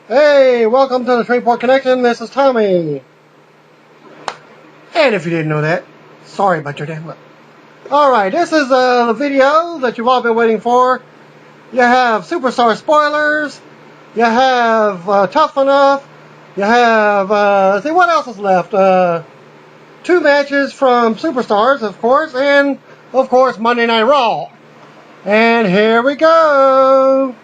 Hey, welcome to the Shreveport Connection. This is Tommy. And if you didn't know that, sorry about your damn luck. Alright, this is the video that you've all been waiting for. You have Superstar spoilers. You have Tough Enough. You have, see what else is left? 2 matches from Superstars, of course, and, of course, Monday Night Raw. And here we go.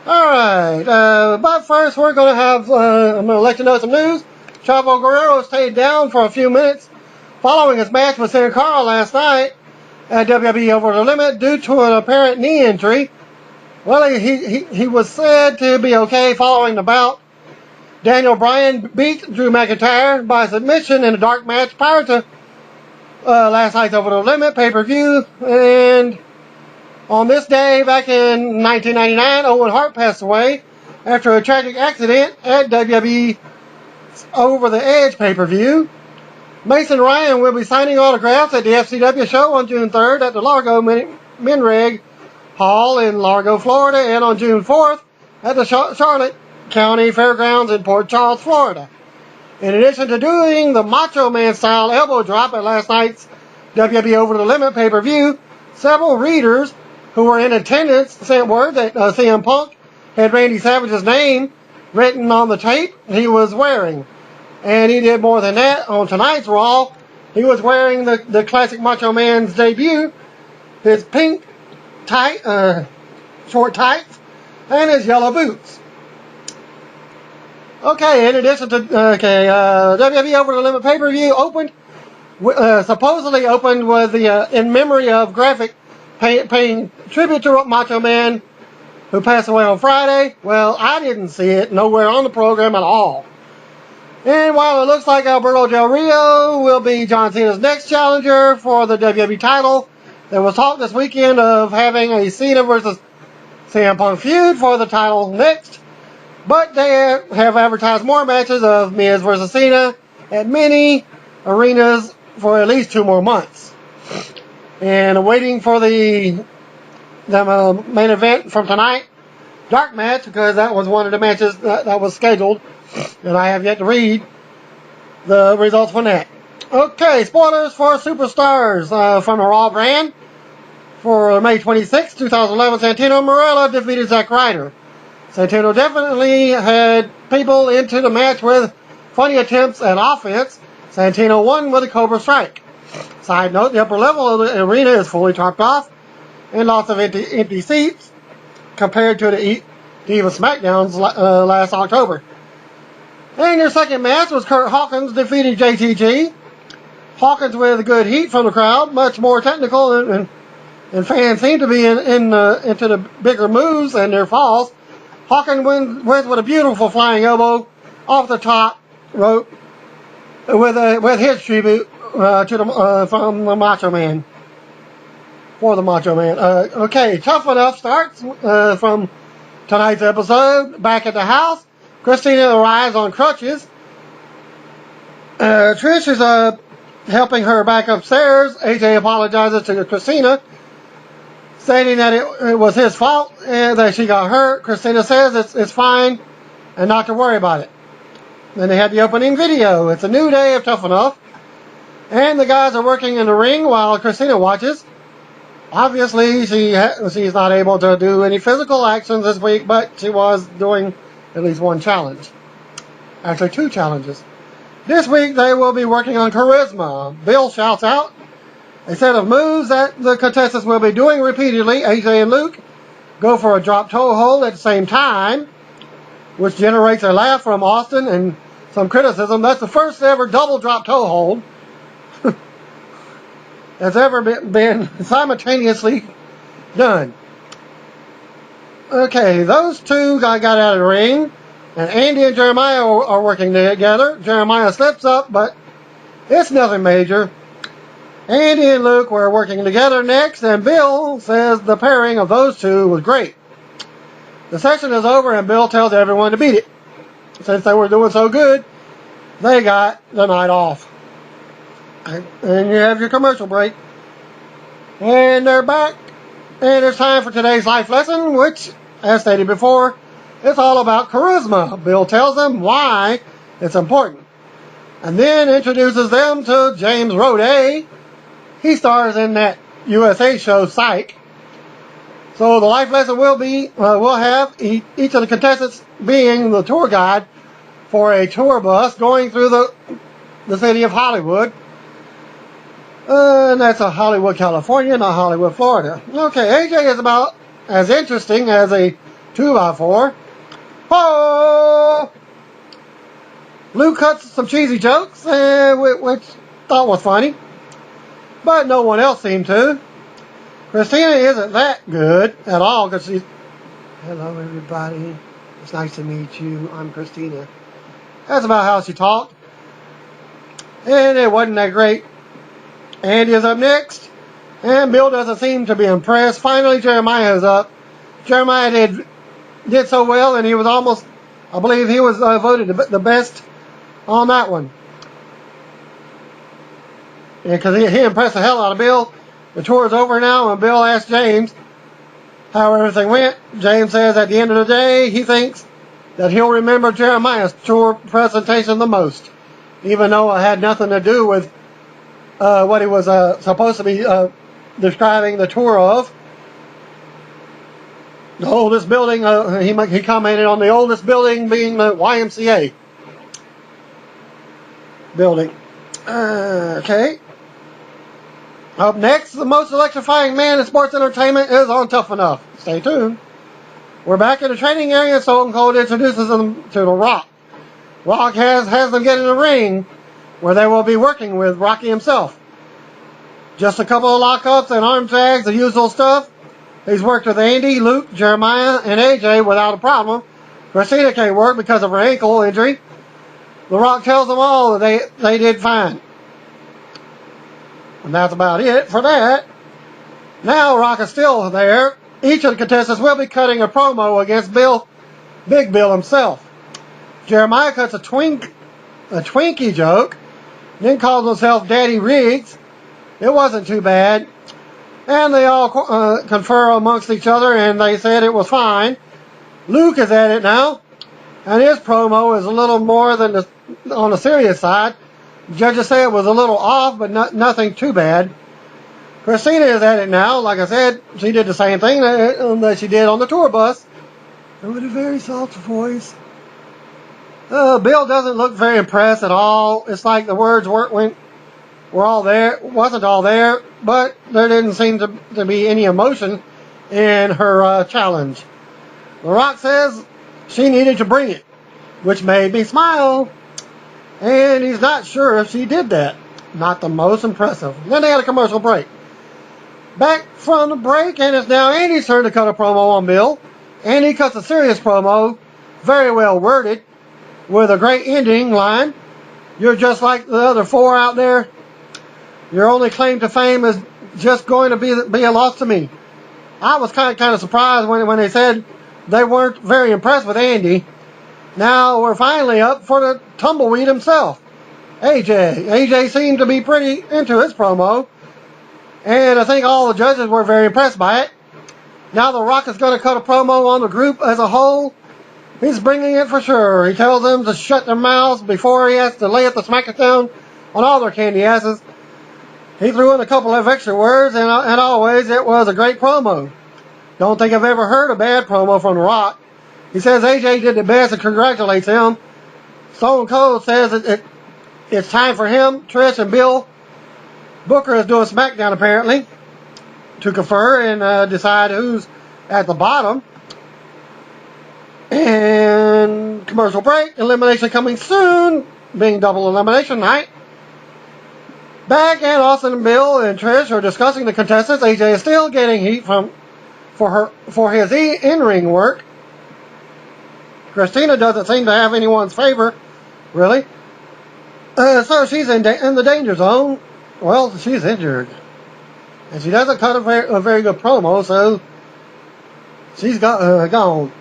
Alright, but first we're going to have, I'm going to let you know some news. Chavo Guerrero stayed down for a few minutes following his match with Sin Cara last night at WWE Over the Limit due to an apparent knee injury. Well, he was said to be okay following the bout. Daniel Bryan beat Drew McIntyre by submission in a dark match prior to last night's Over the Limit pay-per-view. And on this day, back in 1999, Owen Hart passed away after a tragic accident at WWE Over the Edge pay-per-view. Mason Ryan will be signing autographs at the FCW show on June 3rd at the Largo Minreg Hall in Largo, Florida, and on June 4th at the Charlotte County Fairgrounds in Port Charles, Florida. In addition to doing the Macho Man style elbow drop at last night's WWE Over the Limit pay-per-view, several readers who were in attendance sent word that CM Punk had Randy Savage's name written on the tape he was wearing. And he did more than that. On tonight's Raw, he was wearing the classic Macho Man's debut, his pink short tights, and his yellow boots. Okay, in addition to WWE Over the Limit pay-per-view supposedly opened with the in memory of graphic paying tribute to Macho Man, who passed away on Friday. Well, I didn't see it nowhere on the program at all. And while it looks like Alberto Del Rio will be John Cena's next challenger for the WWE title, there was talk this weekend of having a Cena versus CM Punk feud for the title next. But they have advertised more matches of Miz versus Cena at many arenas for at least 2 more months. And waiting for the main event from tonight, dark match, because that was one of the matches that was scheduled, and I have yet to read the results from that. Okay, spoilers for Superstars from the Raw brand. For May 26, 2011, Santino Marella defeated Zack Ryder. Santino definitely had people into the match with funny attempts at offense. Santino won with a Cobra Strike. Side note, the upper level of the arena is fully tarped off and lots of empty seats compared to the Diva SmackDowns last October. And your second match was Kurt Hawkins defeating JTG. Hawkins with good heat from the crowd, much more technical, and fans seem to be into the bigger moves and their falls. Hawkins wins with a beautiful flying elbow off the top rope with his tribute from the Macho Man. For the Macho Man. Okay, Tough Enough starts from tonight's episode. Back at the house, Christina arrives on crutches. Trish is helping her back upstairs. AJ apologizes to Christina, stating that it was his fault and that she got hurt. Christina says it's fine and not to worry about it. Then they had the opening video. It's a new day of Tough Enough. And the guys are working in the ring while Christina watches. Obviously, she's not able to do any physical actions this week, but she was doing at least one challenge. Actually, 2 challenges. This week, they will be working on charisma. Bill shouts out a set of moves that the contestants will be doing repeatedly. AJ and Luke go for a drop toe hold at the same time, which generates a laugh from Austin and some criticism. That's the first ever double drop toe hold that's ever been simultaneously done. Okay, those 2 got out of the ring, and Andy and Jeremiah are working together. Jeremiah slips up, but it's nothing major. Andy and Luke were working together next, and Bill says the pairing of those 2 was great. The session is over, and Bill tells everyone to beat it. Since they were doing so good, they got the night off. And you have your commercial break. And they're back. And it's time for today's life lesson, which, as stated before, It's all about charisma. Bill tells them why it's important, and then introduces them to James Roday. He stars in that USA show Psych. So the life lesson will be, we'll have each of the contestants being the tour guide for a tour bus going through the city of Hollywood. And that's Hollywood, California, not Hollywood, Florida. Okay, AJ is about as interesting as a 2x4. Oh! Luke cuts some cheesy jokes, which thought was funny, but no one else seemed to. Christina isn't that good at all because she's, hello everybody, it's nice to meet you, I'm Christina. That's about how she talked, and it wasn't that great. Andy is up next, and Bill doesn't seem to be impressed. Finally, Jeremiah is up. Jeremiah did so well, and he was almost, I believe he was voted the best on that one. Because he impressed the hell out of Bill. The tour is over now, and Bill asked James how everything went. James says at the end of the day, he thinks that he'll remember Jeremiah's tour presentation the most, even though it had nothing to do with what he was supposed to be describing the tour of. The oldest building, he commented on the oldest building being the YMCA building. Okay. Up next, the most electrifying man in sports entertainment is on Tough Enough. Stay tuned. We're back in the training area, Stone Cold introduces them to The Rock. Rock has them get in the ring, where they will be working with Rocky himself. Just a couple of lockups and arm tags, the usual stuff. He's worked with Andy, Luke, Jeremiah, and AJ without a problem. Christina can't work because of her ankle injury. The Rock tells them all that they did fine. And that's about it for that. Now Rock is still there. Each of the contestants will be cutting a promo against Big Bill himself. Jeremiah cuts a Twinkie joke, then calls himself Daddy Riggs. It wasn't too bad. And they all confer amongst each other, and they said it was fine. Luke is at it now, and his promo is a little more than on the serious side. Judges say it was a little off, but nothing too bad. Christina is at it now. Like I said, she did the same thing that she did on the tour bus, and with a very soft voice. Bill doesn't look very impressed at all. It's like the words were all there, wasn't all there, but there didn't seem to be any emotion in her challenge. The Rock says she needed to bring it, which made me smile. And he's not sure if she did that. Not the most impressive. Then they had a commercial break. Back from the break, and it's now Andy's turn to cut a promo on Bill. Andy cuts a serious promo, very well worded, with a great ending line. You're just like the other four out there. Your only claim to fame is just going to be a loss to me. I was kind of surprised when they said they weren't very impressed with Andy. Now we're finally up for the tumbleweed himself, AJ. AJ seemed to be pretty into his promo, and I think all the judges were very impressed by it. Now The Rock is going to cut a promo on the group as a whole. He's bringing it for sure. He tells them to shut their mouths before he has to lay at the smackdown on all their candy asses. He threw in a couple of extra words, and always it was a great promo. Don't think I've ever heard a bad promo from The Rock. He says AJ did the best and congratulates him. Stone Cold says it's time for him, Trish, and Bill. Booker is doing SmackDown apparently to confer and decide who's at the bottom. And commercial break. Elimination coming soon, being double elimination night. Back, and Austin and Bill and Trish are discussing the contestants. AJ is still getting heat for his in-ring work. Christina doesn't seem to have anyone's favor, really. So she's in the danger zone. Well, she's injured. And she doesn't cut a very good promo, so she's gone.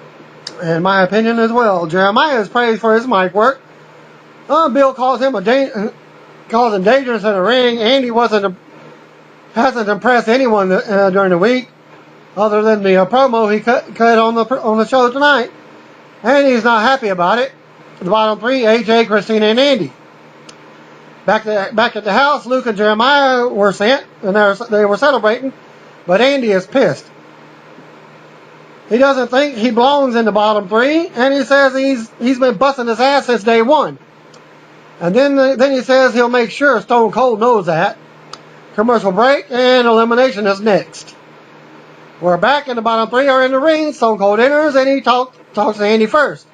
In my opinion as well. Jeremiah is praised for his mic work. Bill calls him dangerous in the ring. Andy hasn't impressed anyone during the week, other than the promo he cut on the show tonight. and he's not happy about it. The bottom three, AJ, Christina, and Andy. Back at the house, Luke and Jeremiah were sent, and they were celebrating, but Andy is pissed. He doesn't think he belongs in the bottom three, and he says he's been busting his ass since day one. And then he says he'll make sure Stone Cold knows that. Commercial break, and elimination is next. We're back, and the bottom three are in the ring. Stone Cold enters, and he talks to Andy first.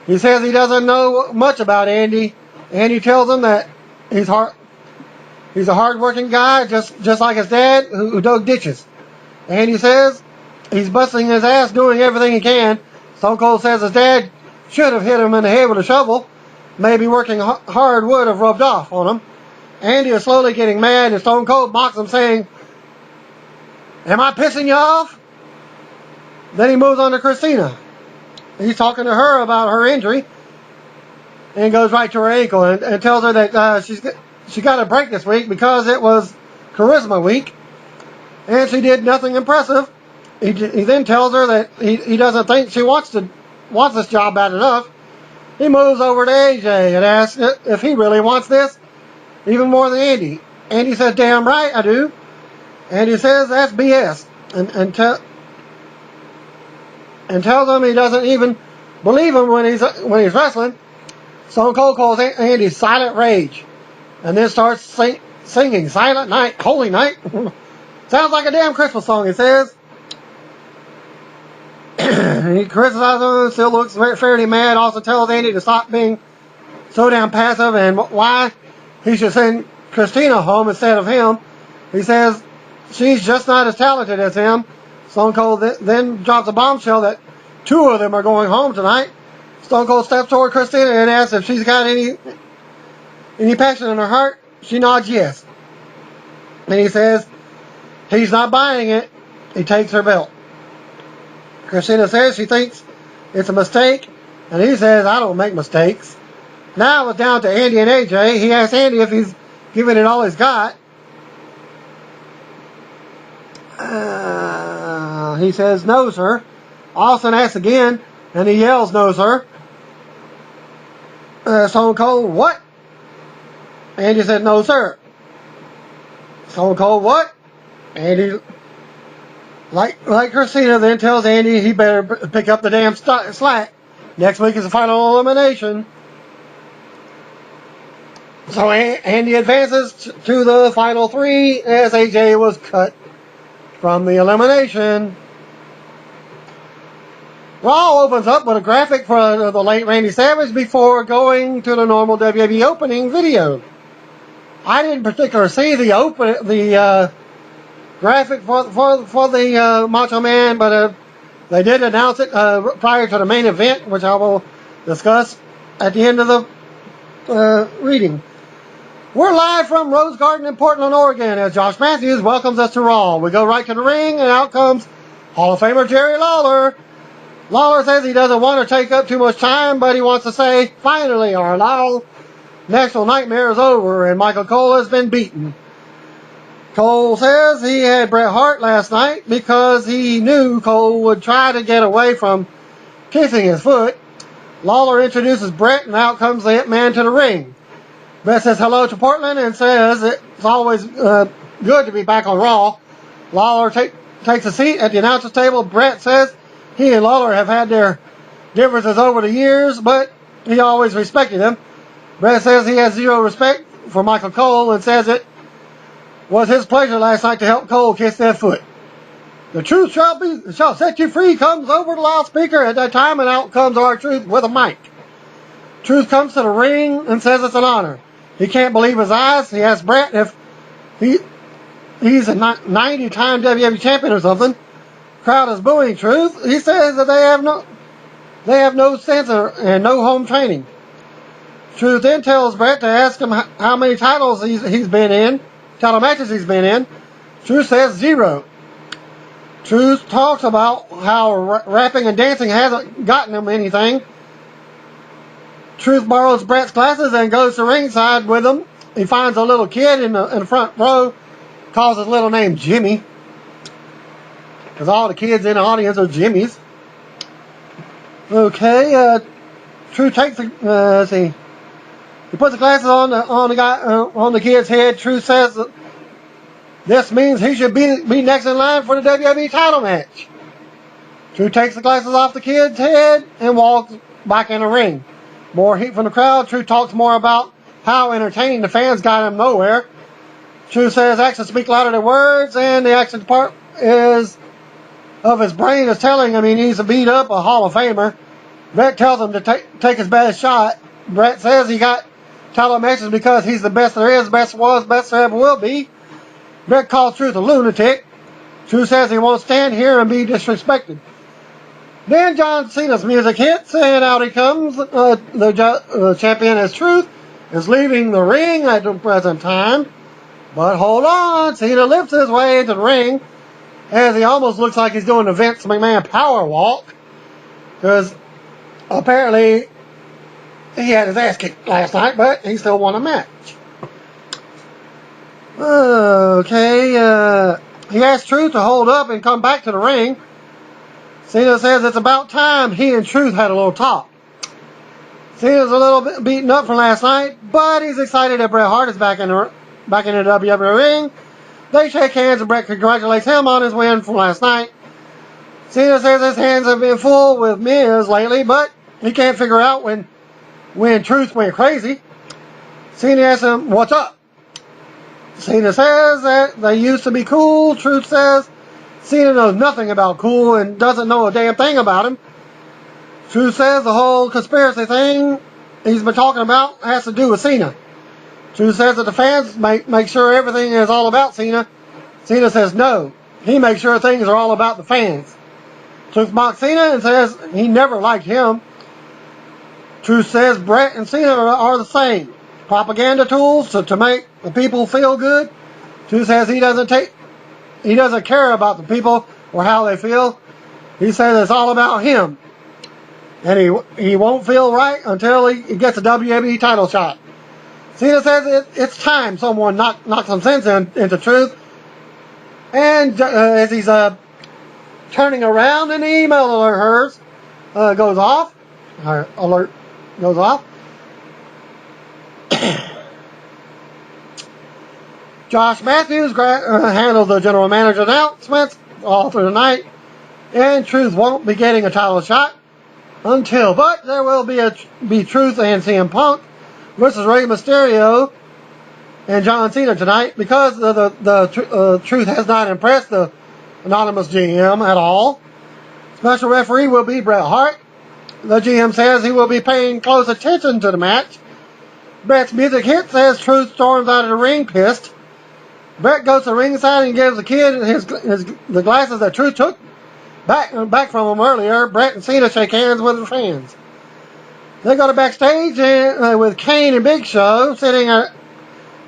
He says he doesn't know much about Andy. Andy tells him that he's a hard-working guy, just like his dad, who dug ditches. Andy says he's busting his ass doing everything he can. Stone Cold says his dad should have hit him in the head with a shovel. Maybe working hard would have rubbed off on him. Andy is slowly getting mad, and Stone Cold mocks him, saying, "Am I pissing you off?" Then he moves on to Christina. He's talking to her about her injury, and goes right to her ankle and tells her that she got a break this week because it was Charisma Week, and she did nothing impressive. He then tells her that he doesn't think she wants this job bad enough. He moves over to AJ and asks if he really wants this, even more than Andy. Andy says, "Damn right I do." Andy says that's BS, and tells him he doesn't even believe him when he's wrestling. Stone Cold calls Andy Silent Rage, and then starts singing Silent Night, Holy Night. Sounds like a damn Christmas song, he says. He criticizes him, still looks fairly mad, also tells Andy to stop being so damn passive and why he should send Christina home instead of him. He says she's just not as talented as him. Stone Cold then drops a bombshell that two of them are going home tonight. Stone Cold steps toward Christina and asks if she's got any passion in her heart. She nods yes. And he says he's not buying it. He takes her belt. Christina says she thinks it's a mistake, and he says, "I don't make mistakes." Now it's down to Andy and AJ. He asks Andy if he's giving it all he's got. He says, "No, sir." Austin asks again, and he yells, "No, sir." Stone Cold, "What?" Andy said, "No, sir." Stone Cold, "What?" Andy, like Christina, then tells Andy he better pick up the damn slack. Next week is the final elimination. So Andy advances to the final three as AJ was cut from the elimination. Raw opens up with a graphic for the late Randy Savage before going to the normal WWE opening video. I didn't particularly see the graphic for the Macho Man, but they did announce it prior to the main event, which I will discuss at the end of the reading. We're live from Rose Garden in Portland, Oregon, as Josh Matthews welcomes us to Raw. We go right to the ring, and out comes Hall of Famer Jerry Lawler. Lawler says he doesn't want to take up too much time, but he wants to say, "Finally, our National Nightmare is over, and Michael Cole has been beaten." Cole says he had Bret Hart last night because he knew Cole would try to get away from kissing his foot. Lawler introduces Bret, and out comes the Hitman to the ring. Bret says hello to Portland and says it's always good to be back on Raw. Lawler takes a seat at the announcer's table. Bret says he and Lawler have had their differences over the years, but he always respected him. Bret says he has zero respect for Michael Cole and says it was his pleasure last night to help Cole kiss that foot. "The truth shall set you free" comes over the loudspeaker at that time, and out comes R-Truth with a mic. Truth comes to the ring and says it's an honor. He can't believe his eyes. He asks Bret if he's a 90-time WWE champion or something. Crowd is booing Truth. He says that they have no sense and no home training. Truth then tells Bret to ask him how many title matches he's been in. Truth says 0. Truth talks about how rapping and dancing hasn't gotten him anything. Truth borrows Bret's glasses and goes to ringside with him. He finds a little kid in the front row, calls his little name Jimmy, because all the kids in the audience are Jimmys. Okay, Truth takes the, let's see. He puts the glasses on the kid's head. Truth says this means he should be next in line for the WWE title match. Truth takes the glasses off the kid's head and walks back in the ring. More heat from the crowd. Truth talks more about how entertaining the fans got him nowhere. Truth says actions speak louder than words, and the action part of his brain is telling him he needs to beat up a Hall of Famer. Brett tells him to take his best shot. Brett says he got title matches because he's the best there is, best was, best there ever will be. Brett calls Truth a lunatic. Truth says he won't stand here and be disrespected. Then John Cena's music hits, and out he comes. The champion as Truth is leaving the ring at the present time. But hold on, Cena lifts his way into the ring as he almost looks like he's doing the Vince McMahon power walk. Because apparently he had his ass kicked last night, but he still won a match. Okay, he asks Truth to hold up and come back to the ring. Cena says it's about time he and Truth had a little talk. Cena's a little bit beaten up from last night, but he's excited that Bret Hart is back in the WWE ring. They shake hands and Bret congratulates him on his win from last night. Cena says his hands have been full with Miz lately, but he can't figure out when Truth went crazy. Cena asks him, what's up? Cena says that they used to be cool. Truth says Cena knows nothing about cool and doesn't know a damn thing about him. Truth says the whole conspiracy thing he's been talking about has to do with Cena. Truth says that the fans make sure everything is all about Cena. Cena says no. He makes sure things are all about the fans. Truth mocks Cena and says he never liked him. Truth says Bret and Cena are the same. Propaganda tools to make the people feel good. Truth says he doesn't care about the people or how they feel. He says it's all about him. And he won't feel right until he gets a WWE title shot. Cena says it's time someone knock some sense into Truth. And as he's turning around, an email alert goes off. Josh Matthews handles the general manager announcements all through the night. And Truth won't be getting a title shot but there will be Truth and CM Punk versus Rey Mysterio and John Cena tonight because the Truth has not impressed the anonymous GM at all. Special referee will be Bret Hart. The GM says he will be paying close attention to the match. Bret's music hits as Truth storms out of the ring pissed. Bret goes to the ringside and gives the kid the glasses that Truth took back from him earlier. Bret and Cena shake hands with the fans. They go to backstage with Kane and Big Show sitting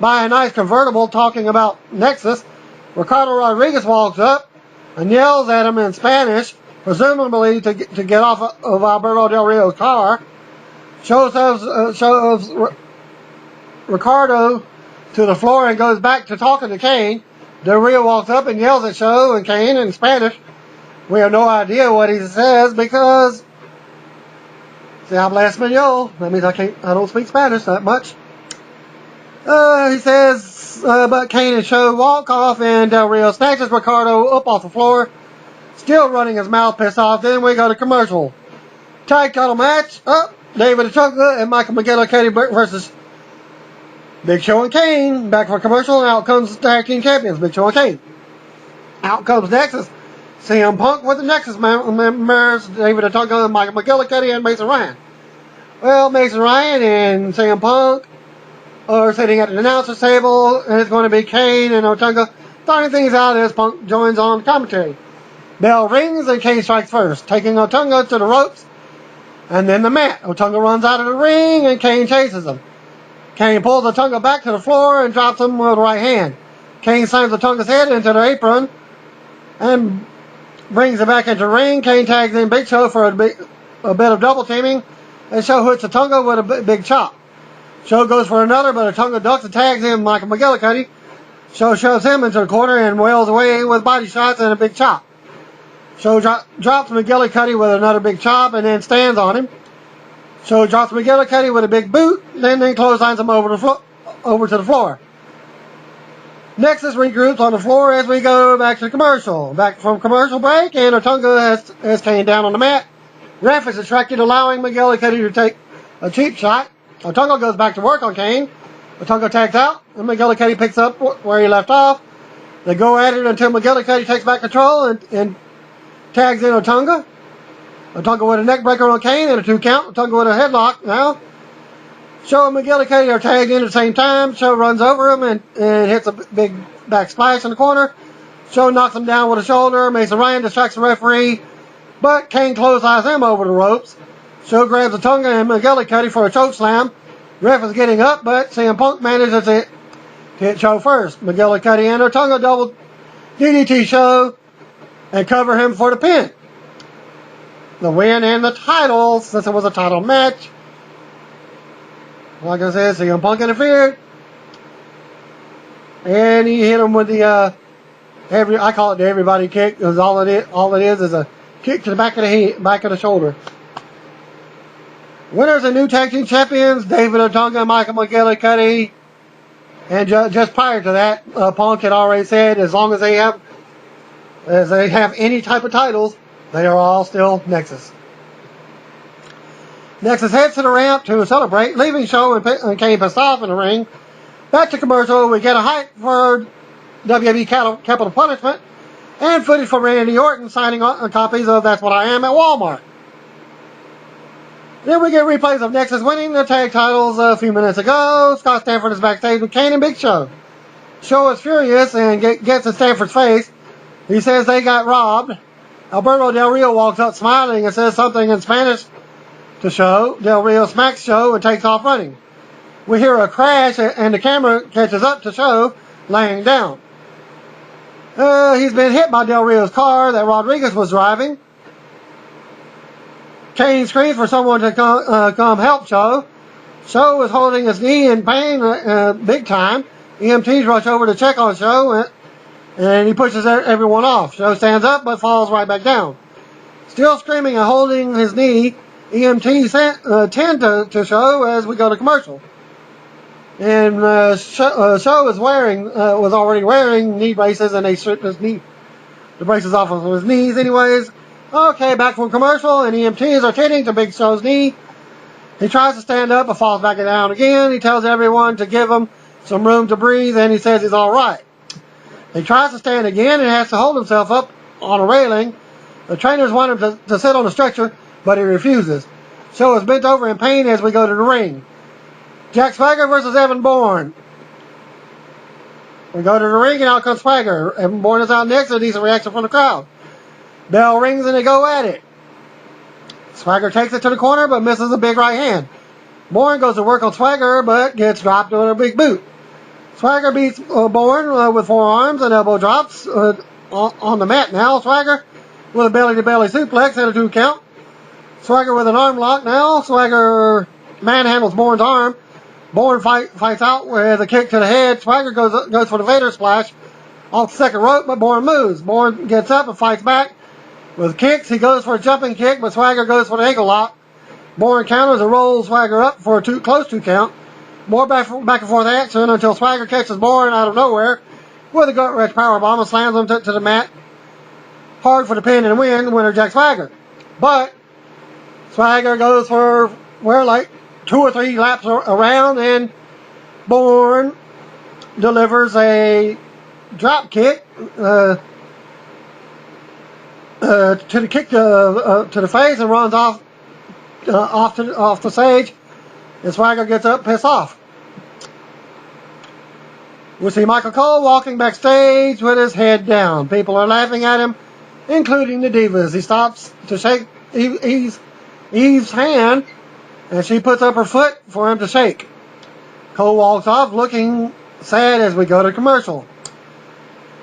by a nice convertible talking about Nexus. Ricardo Rodriguez walks up and yells at him in Spanish, presumably to get off of Alberto Del Rio's car. Shows Ricardo to the floor and goes back to talking to Kane. Del Rio walks up and yells at Show and Kane in Spanish. We have no idea what he says because se habla español. That means I don't speak Spanish that much. He says, but Kane and Show walk off and Del Rio snatches Ricardo up off the floor, still running his mouth pissed off. Then we go to commercial. Tag title match. David Otunga and Michael McGillicuddy versus Big Show and Kane. Back for commercial, and out comes the tag team champions, Big Show and Kane. Out comes Nexus. CM Punk with the Nexus members, David Otunga, Michael McGillicuddy, and Mason Ryan. Well, Mason Ryan and CM Punk are sitting at the announcer's table, and it's going to be Kane and Otunga starting things out as Punk joins on commentary. Bell rings and Kane strikes first, taking Otunga to the ropes and then the mat. Otunga runs out of the ring and Kane chases him. Kane pulls Otunga back to the floor and drops him with the right hand. Kane slams Otunga's head into the apron and brings it back into the ring. Kane tags in Big Show for a bit of double teaming, and Show hits Otunga with a big chop. Show goes for another, but Otunga ducks and tags in Michael McGillicuddy. Show shoves him into the corner and wails away with body shots and a big chop. Show drops McGillicuddy with another big chop and then stands on him. Show drops McGillicuddy with a big boot, then clotheslines him over to the floor. Nexus regroups on the floor as we go back to commercial. Back from commercial break, and Otunga has Kane down on the mat. Ref is distracted, allowing McGillicuddy to take a cheap shot. Otunga goes back to work on Kane. Otunga tags out, and McGillicuddy picks up where he left off. They go at it until McGillicuddy takes back control and tags in Otunga. Otunga with a neck breaker on Kane and a 2 count. Otunga with a headlock now. Show and McGillicuddy are tagged in at the same time. Show runs over him and hits a big back splash in the corner. Show knocks him down with a shoulder. Mason Ryan distracts the referee, but Kane clotheslines him over the ropes. Show grabs Otunga and McGillicuddy for a choke slam. Ref is getting up, but CM Punk manages to hit Show first. McGillicuddy and Otunga double DDT Show and cover him for the pin. The win and the title, since it was a title match. Like I said, CM Punk interfered. And he hit him with the, I call it the everybody kick, because all it is a kick to the back of the shoulder. Winners and new tag team champions, David Otunga and Michael McGillicuddy. And just prior to that, Punk had already said as long as they have any type of titles, they are all still Nexus. Nexus heads to the ramp to celebrate, leaving Show and Kane pissed off in the ring. Back to commercial, we get a hype for WWE Capital Punishment and footage from Randy Orton signing copies of That's What I Am at Walmart. Then we get replays of Nexus winning the tag titles a few minutes ago. Scott Stanford is backstage with Kane and Big Show. Show is furious and gets in Stanford's face. He says they got robbed. Alberto Del Rio walks up smiling and says something in Spanish to Show. Del Rio smacks Show and takes off running. We hear a crash and the camera catches up to Show laying down. He's been hit by Del Rio's car that Rodriguez was driving. Kane screams for someone to come help Show. Show is holding his knee in pain big time. EMTs rush over to check on Show and he pushes everyone off. Show stands up but falls right back down. Still screaming and holding his knee, EMTs tend to Show as we go to commercial. And Show was already wearing knee braces, and they stripped the braces off of his knees anyways. Okay, back from commercial, and EMTs are tending to Big Show's knee. He tries to stand up but falls back down again. He tells everyone to give him some room to breathe, and he says he's all right. He tries to stand again and has to hold himself up on a railing. The trainers want him to sit on a stretcher, but he refuses. Show is bent over in pain as we go to the ring. Jack Swagger versus Evan Bourne. We go to the ring and out comes Swagger. Evan Bourne is out next, a decent reaction from the crowd. Bell rings and they go at it. Swagger takes it to the corner but misses a big right hand. Bourne goes to work on Swagger but gets dropped with a big boot. Swagger beats Bourne with forearms and elbow drops on the mat now. Swagger with a belly-to-belly suplex and a 2 count. Swagger with an arm lock now. Swagger manhandles Bourne's arm. Bourne fights out with a kick to the head. Swagger goes for the Vader splash off the second rope, but Bourne moves. Bourne gets up and fights back with kicks. He goes for a jumping kick, but Swagger goes for the ankle lock. Bourne counters and rolls Swagger up for a close 2 count. More back and forth action until Swagger catches Bourne out of nowhere with a gut-wrench powerbomb and slams him to the mat. Hard for the pin and win. The winner, Jack Swagger. But Swagger goes for like 2 or 3 laps around, and Bourne delivers a drop kick to the kick to the face and runs off the stage. And Swagger gets up, pissed off. We see Michael Cole walking backstage with his head down. People are laughing at him, including the Divas. He stops to shake Eve's hand, and she puts up her foot for him to shake. Cole walks off looking sad as we go to commercial.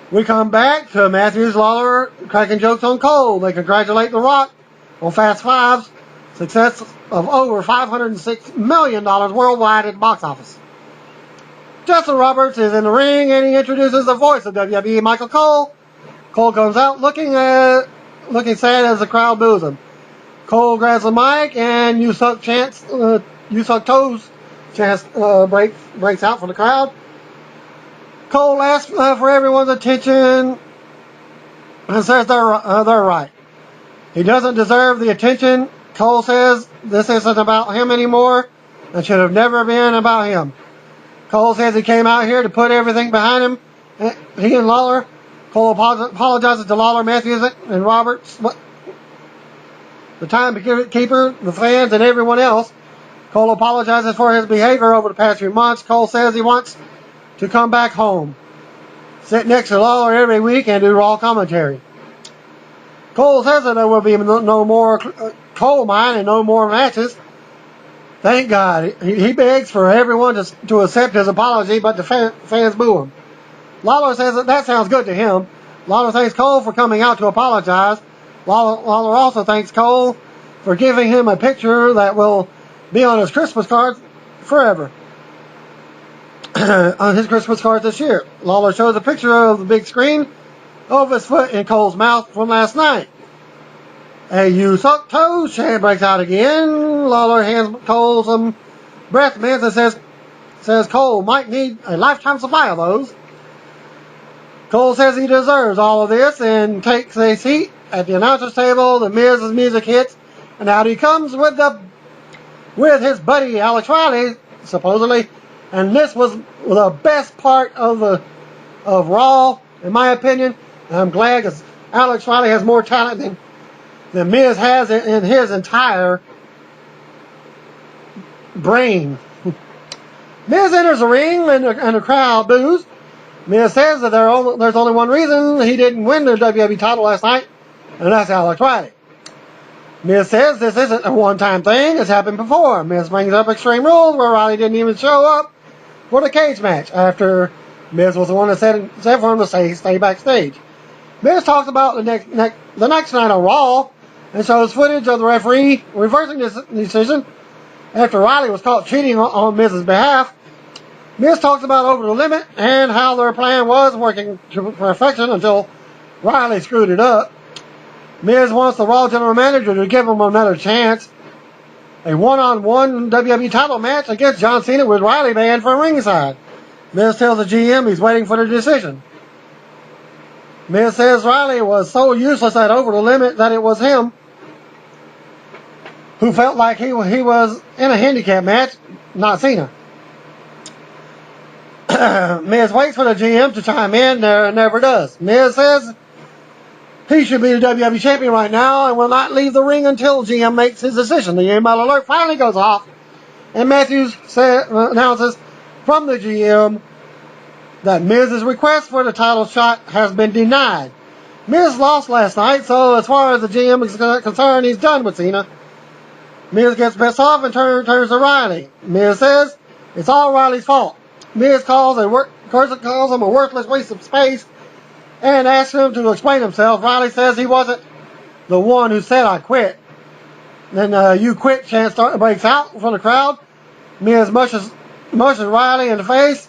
We come back to Matthews Lawler cracking jokes on Cole. They congratulate The Rock on Fast Five's success of over $506 million worldwide at the box office. Justin Roberts is in the ring and he introduces the voice of WWE, Michael Cole. Cole comes out looking looking sad as the crowd boos him. Cole grabs the mic and You Suck Toes chance breaks out from the crowd. Cole asks for everyone's attention and says they're right. He doesn't deserve the attention. Cole says this isn't about him anymore and should have never been about him. Cole says he came out here to put everything behind him. He and Lawler. Cole apologizes to Lawler, Matthews, and Roberts, the timekeeper, the fans, and everyone else. Cole apologizes for his behavior over the past few months. Cole says he wants to come back home, sit next to Lawler every week, and do Raw commentary. Cole says that there will be no more coal mine and no more matches. Thank God. He begs for everyone to accept his apology, but the fans boo him. Lawler says that sounds good to him. Lawler thanks Cole for coming out to apologize. Lawler also thanks Cole for giving him a picture that will be on his Christmas card forever. On his Christmas card this year. Lawler shows a picture of the big screen of his foot in Cole's mouth from last night. A You Suck Toes chant breaks out again. Lawler hands Cole some breath mints and says Cole might need a lifetime supply of those. Cole says he deserves all of this and takes a seat at the announcer's table. The Miz's music hits, and out he comes with his buddy Alex Riley, supposedly. And this was the best part of Raw, in my opinion. And I'm glad because Alex Riley has more talent than Miz has in his entire brain. Miz enters the ring and the crowd boos. Miz says that there's only one reason he didn't win the WWE title last night, and that's Alex Riley. Miz says this isn't a one-time thing. It's happened before. Miz brings up Extreme Rules where Riley didn't even show up for the cage match after Miz was the one that said for him to stay backstage. Miz talks about the next night on Raw and shows footage of the referee reversing this decision after Riley was caught cheating on Miz's behalf. Miz talks about Over the Limit and how their plan was working to perfection until Riley screwed it up. Miz wants the Raw general manager to give him another chance. A one-on-one WWE title match against John Cena with Riley banned from ringside. Miz tells the GM he's waiting for the decision. Miz says Riley was so useless at Over the Limit that it was him who felt like he was in a handicap match, not Cena. Miz waits for the GM to chime in, never does. Miz says he should be the WWE champion right now and will not leave the ring until GM makes his decision. The email alert finally goes off, and Matthews announces from the GM that Miz's request for the title shot has been denied. Miz lost last night, so as far as the GM is concerned, he's done with Cena. Miz gets pissed off and turns to Riley. Miz says it's all Riley's fault. Miz calls him a worthless waste of space and asks him to explain himself. Riley says he wasn't the one who said I quit. Then You Quit chant breaks out from the crowd. Miz mushes Riley in the face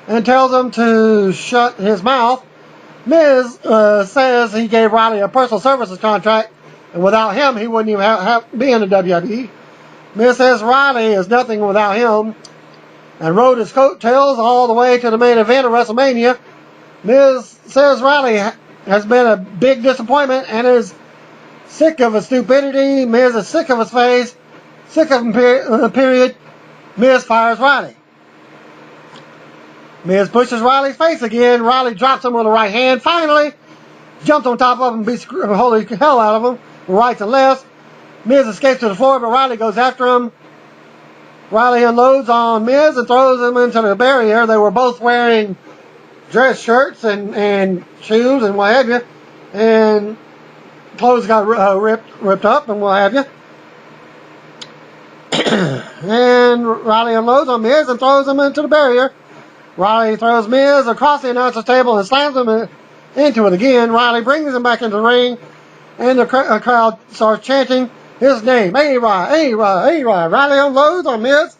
and tells him to shut his mouth. Miz says he gave Riley a personal services contract, and without him, he wouldn't even be in the WWE. Miz says Riley is nothing without him, and rode his coattails all the way to the main event of WrestleMania. Miz says Riley has been a big disappointment and is sick of his stupidity. Miz is sick of his face, sick of him, period. Miz fires Riley. Miz pushes Riley's face again. Riley drops him with a right hand. Finally, jumps on top of him and beats the holy hell out of him with rights and lefts. Miz escapes to the floor, but Riley goes after him. Riley unloads on Miz and throws him into the barrier. They were both wearing dress shirts and shoes and what have you. And clothes got ripped up and what have you. And Riley unloads on Miz and throws him into the barrier. Riley throws Miz across the announcer's table and slams him into it again. Riley brings him back into the ring, and the crowd starts chanting his name. A-Rod, A-Rod, A-Rod. Riley unloads on Miz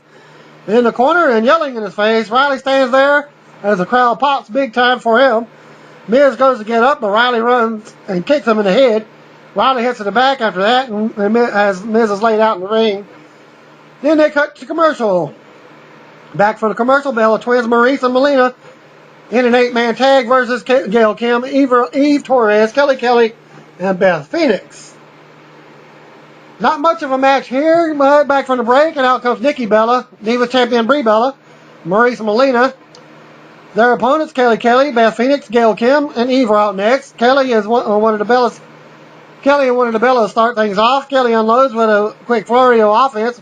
in the corner and yelling in his face. Riley stands there as the crowd pops big time for him. Miz goes to get up, but Riley runs and kicks him in the head. Riley hits to the back after that, and as Miz is laid out in the ring. Then they cut to commercial. Back from the commercial, Bella Twins, Maurice, and Melina in an 8-man tag versus Gail Kim, Eve Torres, Kelly Kelly, and Beth Phoenix. Not much of a match here, but back from the break, and out comes Nikki Bella, Diva Champion Brie Bella, Maurice and Melina. Their opponents, Kelly Kelly, Beth Phoenix, Gail Kim, and Eve are out next. Kelly and one of the Bellas start things off. Kelly unloads with a quick flurry of offense.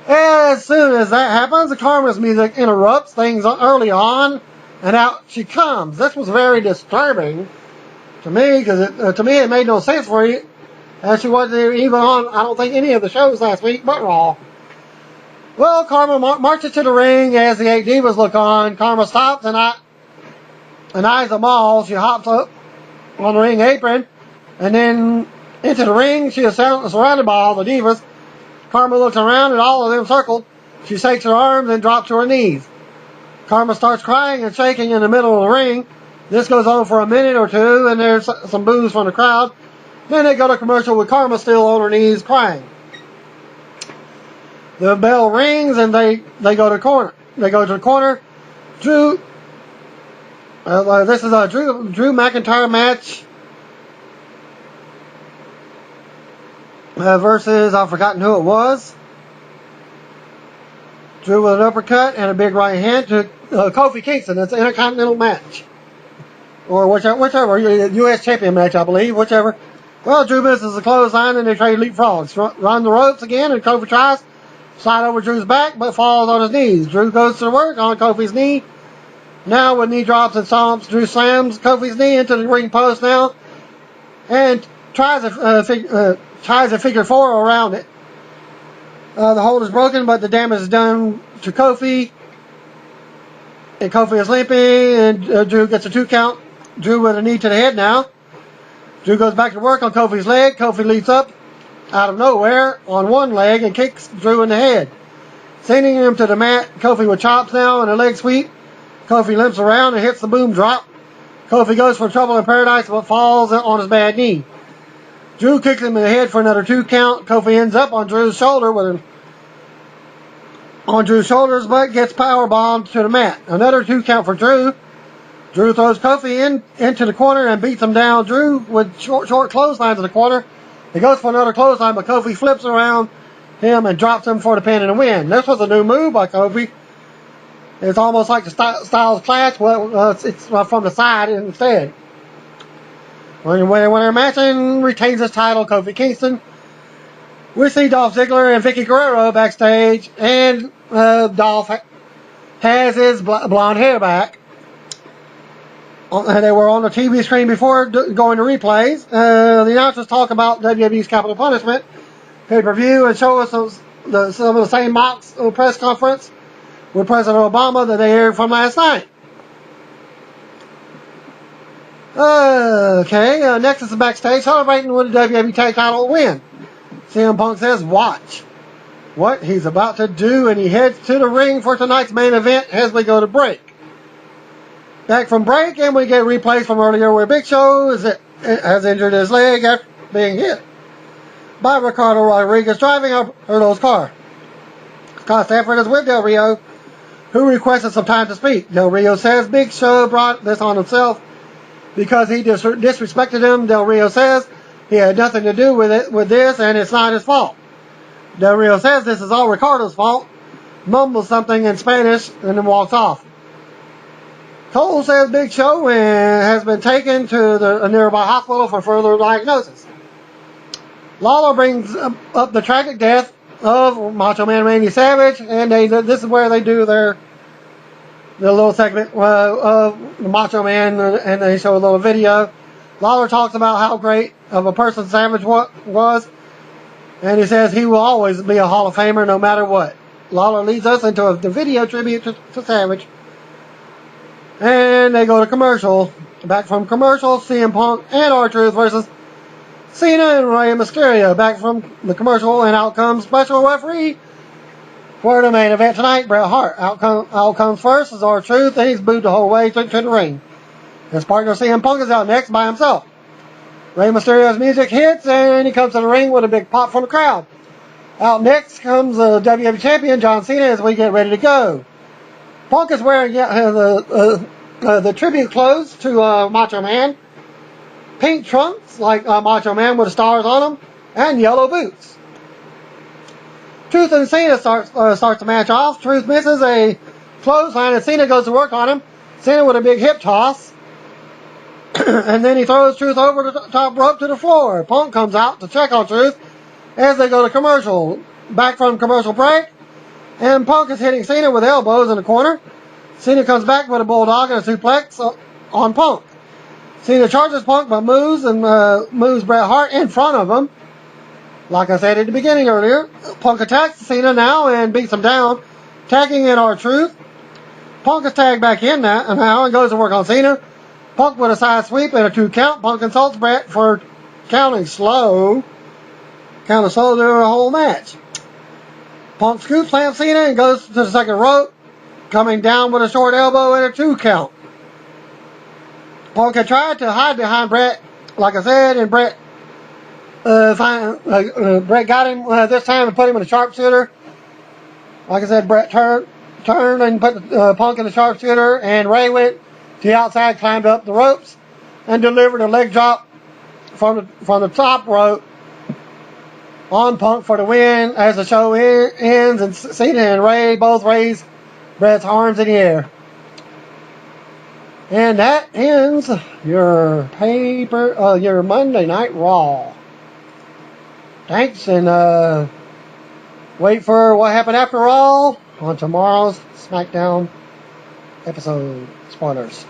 As soon as that happens, the Karma's music interrupts things early on, and out she comes. This was very disturbing to me, because to me it made no sense for you, as she wasn't even on, I don't think, any of the shows last week but Raw. Well, Karma marches to the ring as the 8 Divas look on. Karma stops and eyes them all. She hops up on the ring apron and then into the ring. She is surrounded by all the Divas. Karma looks around at all of them circled. She shakes her arms and drops to her knees. Karma starts crying and shaking in the middle of the ring. This goes on for a minute or two, and there's some boos from the crowd. Then they go to commercial with Karma still on her knees crying. The bell rings and they go to the corner. They go to the corner. This is a Drew McIntyre match versus, I've forgotten who it was. Drew with an uppercut and a big right hand to Kofi Kingston. It's an Intercontinental match. Or whichever, U.S. Champion match, I believe, whichever. Well, Drew misses the clothesline and they trade leapfrogs. Run the ropes again, and Kofi tries slide over Drew's back, but falls on his knees. Drew goes to work on Kofi's knee. Now with knee drops and stomps, Drew slams Kofi's knee into the ring post now, and tries a figure 4 around it. The hold is broken, but the damage is done to Kofi. And Kofi is limping, and Drew gets a 2 count. Drew with a knee to the head now. Drew goes back to work on Kofi's leg. Kofi leaps up out of nowhere on one leg and kicks Drew in the head, sending him to the mat. Kofi with chops now and a leg sweep. Kofi limps around and hits the boom drop. Kofi goes for trouble in paradise but falls on his bad knee. Drew kicks him in the head for another 2 count. Kofi ends up on Drew's shoulder on Drew's shoulders, but gets powerbombed to the mat. Another 2 count for Drew. Drew throws Kofi into the corner and beats him down. Drew with short clotheslines in the corner. He goes for another clothesline, but Kofi flips around him and drops him for the pin and the win. This was a new move by Kofi. It's almost like the Styles Clash. Well, it's from the side instead. When they're matching, retains his title, Kofi Kingston. We see Dolph Ziggler and Vicky Guerrero backstage, and Dolph has his blonde hair back. They were on the TV screen before going to replays. The announcers talk about WWE's Capital Punishment pay-per-view and show us some of the same mocks press conference with President Obama that they aired from last night. Okay, Nexus is backstage celebrating with the WWE Tag Title win. CM Punk says, watch what he's about to do, and he heads to the ring for tonight's main event as we go to break. Back from break, and we get replays from earlier where Big Show has injured his leg after being hit by Ricardo Rodriguez driving up Hurtle's car. Scott Stanford is with Del Rio, who requested some time to speak. Del Rio says Big Show brought this on himself because he disrespected him. Del Rio says he had nothing to do with this, and it's not his fault. Del Rio says this is all Ricardo's fault, mumbles something in Spanish, and then walks off. Cole says Big Show has been taken to a nearby hospital for further diagnosis. Lawler brings up the tragic death of Macho Man Randy Savage, and this is where they do their little segment of Macho Man, and they show a little video. Lawler talks about how great of a person Savage was, and he says he will always be a Hall of Famer no matter what. Lawler leads us into the video tribute to Savage. And they go to commercial. Back from commercial, CM Punk and R-Truth versus Cena and Rey Mysterio. Back from the commercial, and out comes special referee for the main event tonight, Bret Hart. Out comes first is R-Truth, and he's booed the whole way to the ring. His partner CM Punk is out next by himself. Rey Mysterio's music hits, and he comes to the ring with a big pop from the crowd. Out next comes the WWE Champion, John Cena, as we get ready to go. Punk is wearing the tribute clothes to Macho Man. Pink trunks, like Macho Man with the stars on them, and yellow boots. Truth and Cena starts the match off. Truth misses a clothesline, and Cena goes to work on him. Cena with a big hip toss. And then he throws Truth over the top rope to the floor. Punk comes out to check on Truth as they go to commercial. Back from commercial break, and Punk is hitting Cena with elbows in the corner. Cena comes back with a bulldog and a suplex on Punk. Cena charges Punk but moves Bret Hart in front of him. Like I said at the beginning earlier, Punk attacks Cena now and beats him down, tagging in R-Truth. Punk is tagged back in now and goes to work on Cena. Punk with a side sweep and a 2 count. Punk insults Bret for counting slow. Counting slow through the whole match. Punk scoop slams Cena and goes to the second rope, coming down with a short elbow and a 2 count. Punk had tried to hide behind Bret, like I said, and Bret got him this time and put him in a sharpshooter. Like I said, Bret turned and put Punk in the sharpshooter, and Ray went to the outside, climbed up the ropes, and delivered a leg drop from the top rope on Punk for the win. As the show ends, and Cena and Ray both raise Bret's arms in the air. And that ends your Monday Night Raw. Thanks, and wait for what happened after Raw on tomorrow's SmackDown episode. Spoilers.